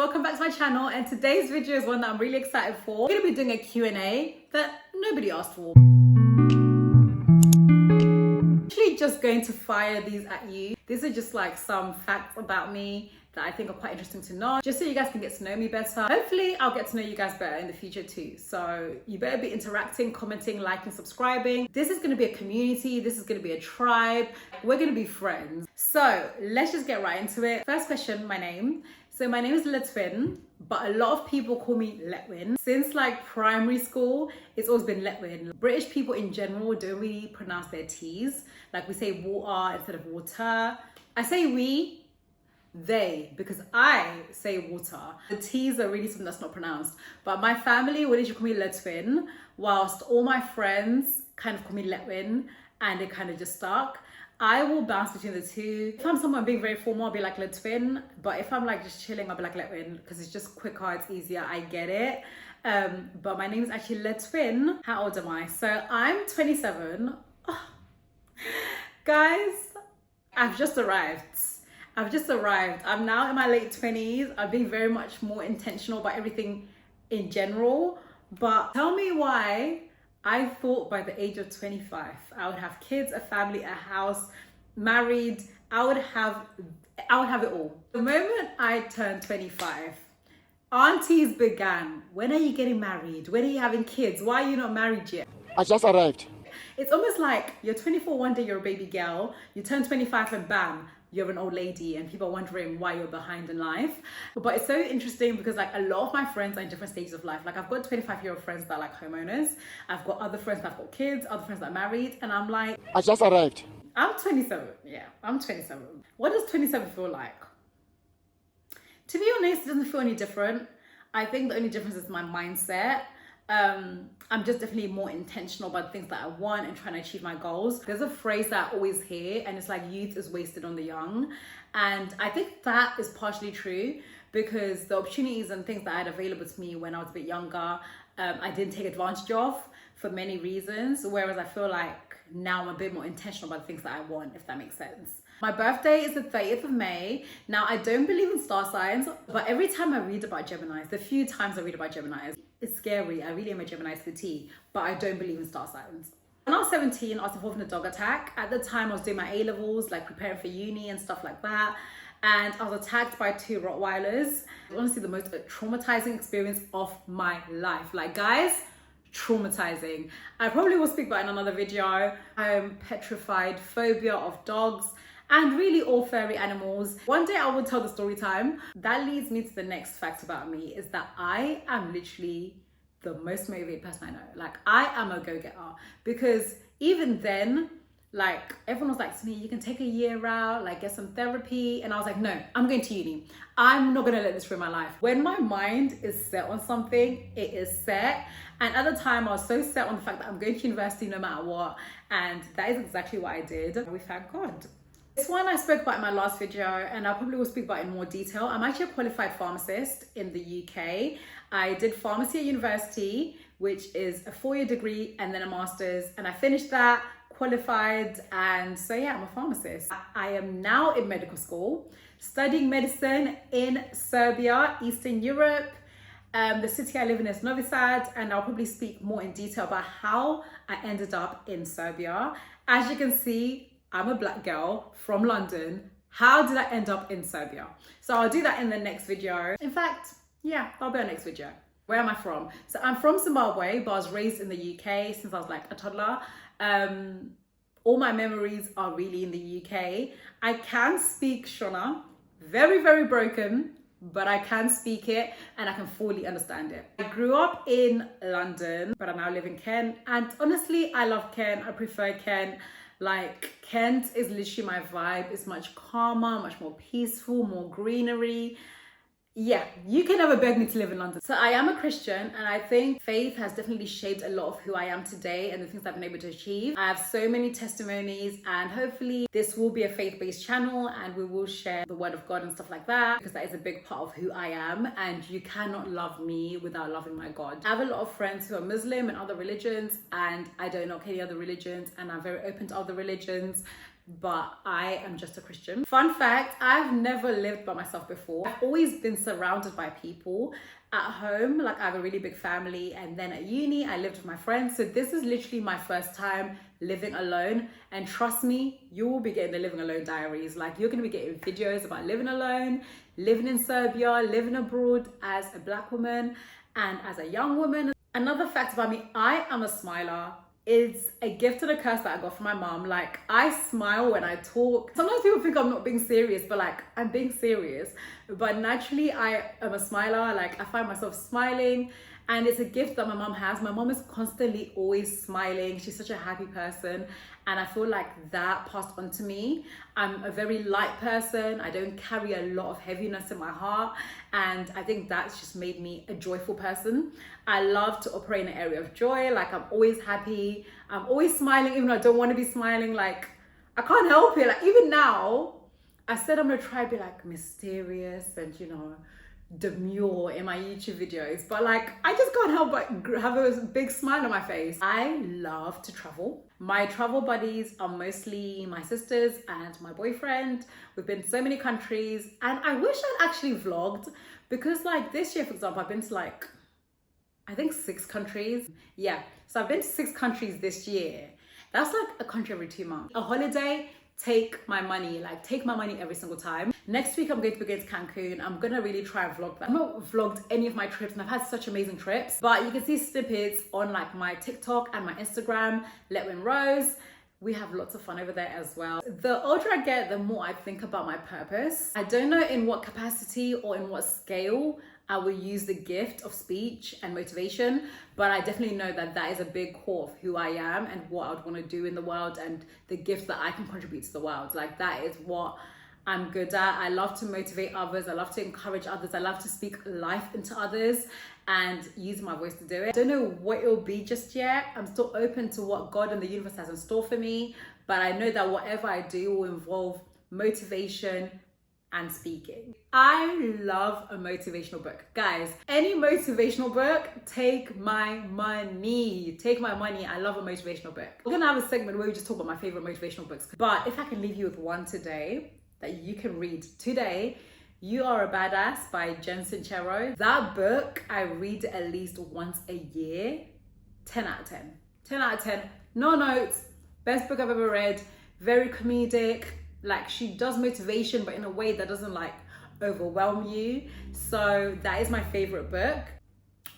welcome back to my channel, and today's video is one that I'm really excited for. We're going to be doing a Q&A that nobody asked for. I'm actually just going to fire these at you. These are just like some facts about me that I think are quite interesting to know, just so you guys can get to know me better. Hopefully I'll get to know you guys better in the future too. So you better be interacting, commenting, liking, subscribing. This is gonna be a community. This is gonna be a tribe. We're gonna be friends. So let's just get right into it. First question, my name. So my name is Letwin, but a lot of people call me Letwin. Since like primary school, it's always been Letwin. British people in general don't really pronounce their T's. Like we say water instead of water. I say we, they, because I say water. The T's are really something that's not pronounced. But my family would usually call me Letwin, whilst all my friends kind of call me Letwin, and it kind of just stuck. I will bounce between the two. If I'm someone being very formal, I'll be like Letwin. But if I'm like just chilling, I'll be like Letwin, because it's just quicker, it's easier, I get it. But my name is actually Letwin. How old am I? So I'm 27. Oh. Guys, I've just arrived. I'm now in my late 20s. I've been very much more intentional about everything in general. But tell me why I thought by the age of 25, I would have kids, a family, a house, married. I would have it all. The moment I turned 25, aunties began. When are you getting married? When are you having kids? Why are you not married yet? I just arrived. It's almost like you're 24 one day, you're a baby girl, you turn 25 and bam, you're an old lady, and people are wondering why you're behind in life. But it's so interesting because like a lot of my friends are in different stages of life. Like I've got 25-year-old friends that are like homeowners. I've got other friends that have got kids, other friends that are married, and I'm like, I just arrived. I'm 27. Yeah, I'm 27. What does 27 feel like? To be honest, it doesn't feel any different. I think the only difference is my mindset. I'm just definitely more intentional about the things that I want and trying to achieve my goals. There's a phrase that I always hear, and it's like youth is wasted on the young. And I think that is partially true, because the opportunities and things that I had available to me when I was a bit younger, I didn't take advantage of for many reasons. Whereas I feel like now I'm a bit more intentional about the things that I want, if that makes sense. My birthday is the 30th of May. Now, I don't believe in star signs, but every time I read about Geminis, the few times I read about Geminis, it's scary. I really am a Gemini to the T, but I don't believe in star signs. When I was 17, I was involved in a dog attack. At the time, I was doing my A-levels, like preparing for uni and stuff like that. And I was attacked by 2 Rottweilers. Honestly, the most traumatizing experience of my life. Like, guys, traumatizing. I probably will speak about it in another video. I am petrified, phobia of dogs, and really all furry animals. One day I will tell the story time. That leads me to the next fact about me, is that I am literally the most motivated person I know. Like, I am a go-getter, because even then, like, everyone was like to me, you can take a year out, like get some therapy. And I was like, no, I'm going to uni. I'm not gonna let this ruin my life. When my mind is set on something, it is set. And at the time I was so set on the fact that I'm going to university no matter what. And that is exactly what I did. We thank God. This one I spoke about in my last video, and I probably will speak about it in more detail. I'm actually a qualified pharmacist in the UK. I did pharmacy at university, which is a 4-year degree and then a master's, and I finished that, qualified, and so yeah, I'm a pharmacist. I am now in medical school, studying medicine in Serbia, Eastern Europe. The city I live in is Novi Sad, and I'll probably speak more in detail about how I ended up in Serbia. As you can see, I'm a black girl from London. How did I end up in Serbia? So I'll do that in the next video. In fact, yeah, that'll be our next video. Where am I from? So I'm from Zimbabwe, but I was raised in the UK since I was like a toddler. All my memories are really in the UK. I can speak Shona, very, very broken, but I can speak it and I can fully understand it. I grew up in London, but I now live in Kent. And honestly, I love Kent. I prefer Kent. Like, Kent is literally my vibe. It's much calmer, much more peaceful, more greenery. Yeah, you can never beg me to live in London. So I am a Christian, and I think faith has definitely shaped a lot of who I am today and the things I've been able to achieve. I have so many testimonies, and hopefully this will be a faith-based channel and we will share the word of God and stuff like that, because that is a big part of who I am, and you cannot love me without loving my God. I have a lot of friends who are Muslim and other religions, and I don't know any other religions, and I'm very open to other religions. but I am just a Christian. Fun fact, I've never lived by myself before. I've always been surrounded by people. At home, like I have a really big family, and then at uni I lived with my friends. So this is literally my first time living alone, and trust me, you will be getting the living alone diaries. Like you're going to be getting videos about living alone, living in Serbia, living abroad as a Black woman and as a young woman. Another fact about me, I am a smiler. It's a gift and a curse that I got from my mom. Like I smile when I talk. Sometimes people think I'm not being serious, but like I'm being serious. But naturally I am a smiler. Like I find myself smiling, and it's a gift that my mom has. My mom is constantly always smiling. She's such a happy person, and I feel like that passed on to me. I'm a very light person. I don't carry a lot of heaviness in my heart, and I think that's just made me a joyful person. I love to operate in an area of joy. Like I'm always happy. I'm always smiling even though I don't want to be smiling. Like I can't help it. Like even now, I said I'm gonna try to be like mysterious and demure in my YouTube videos, but like I just can't help but have a big smile on my face. I love to travel. My travel buddies are mostly my sisters and my boyfriend. We've been to so many countries, and I wish I'd actually vlogged, because like this year, for example, I've been to like I think 6 countries. Yeah, so I've been to 6 countries this year. That's like a country every 2 months. A holiday, take my money every single time. Next week I'm going to be going to Cancun. I'm gonna really try and vlog that. I've not vlogged any of my trips, and I've had such amazing trips, but you can see snippets on like my TikTok and my Instagram, Letwin Rose. We have lots of fun over there as well. The older I get, the more I think about my purpose. I don't know in what capacity or in what scale I will use the gift of speech and motivation, but I definitely know that that is a big core of who I am and what I would want to do in the world, and the gift that I can contribute to the world. Like that is what I'm good at. I love to motivate others. I love to encourage others. I love to speak life into others and use my voice to do it. I don't know what it'll be just yet. I'm still open to what God and the universe has in store for me, but I know that whatever I do will involve motivation and speaking. I love a motivational book. Guys, any motivational book, take my money. Take my money. I love a motivational book. We're gonna have a segment where we just talk about my favorite motivational books. But if I can leave you with one today that you can read today, You Are a Badass by Jen Sincero. That book, I read at least once a year. 10 out of 10. 10 out of 10. No notes. Best book I've ever read. Very comedic. Like she does motivation, but in a way that doesn't like overwhelm you. So that is my favorite book.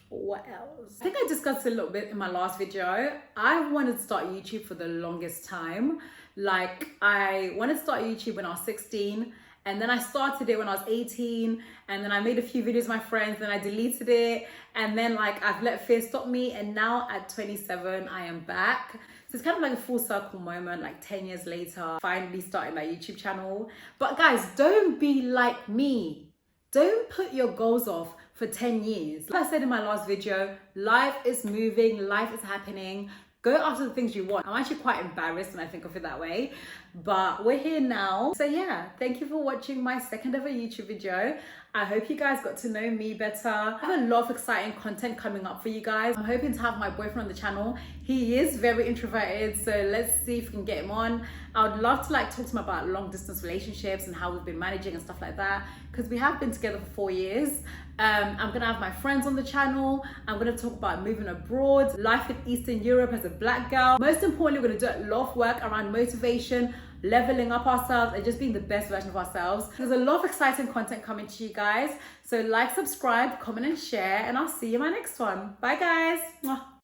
What else? I think I discussed a little bit in my last video. I wanted to start YouTube for the longest time. Like I wanted to start YouTube when I was 16, and then I started it when I was 18, and then I made a few videos with my friends, then I deleted it, and then like I've let fear stop me, and now at 27 I am back. So it's kind of like a full circle moment, like 10 years later, finally starting my YouTube channel. But guys, don't be like me. Don't put your goals off for 10 years. Like I said in my last video, life is moving, life is happening. Go after the things you want. I'm actually quite embarrassed when I think of it that way, but we're here now. So yeah, thank you for watching my second ever YouTube video. I hope you guys got to know me better. I have a lot of exciting content coming up for you guys. I'm hoping to have my boyfriend on the channel. He is very introverted, so let's see if we can get him on. I would love to like talk to him about long distance relationships and how we've been managing and stuff like that, because we have been together for 4 years. I'm gonna have my friends on the channel. I'm gonna talk about moving abroad, life in Eastern Europe as a Black girl. Most importantly, we're gonna do a lot of work around motivation, leveling up ourselves, and just being the best version of ourselves. There's a lot of exciting content coming to you guys. So like, subscribe, comment, and share, and I'll see you in my next one. Bye guys. Mwah.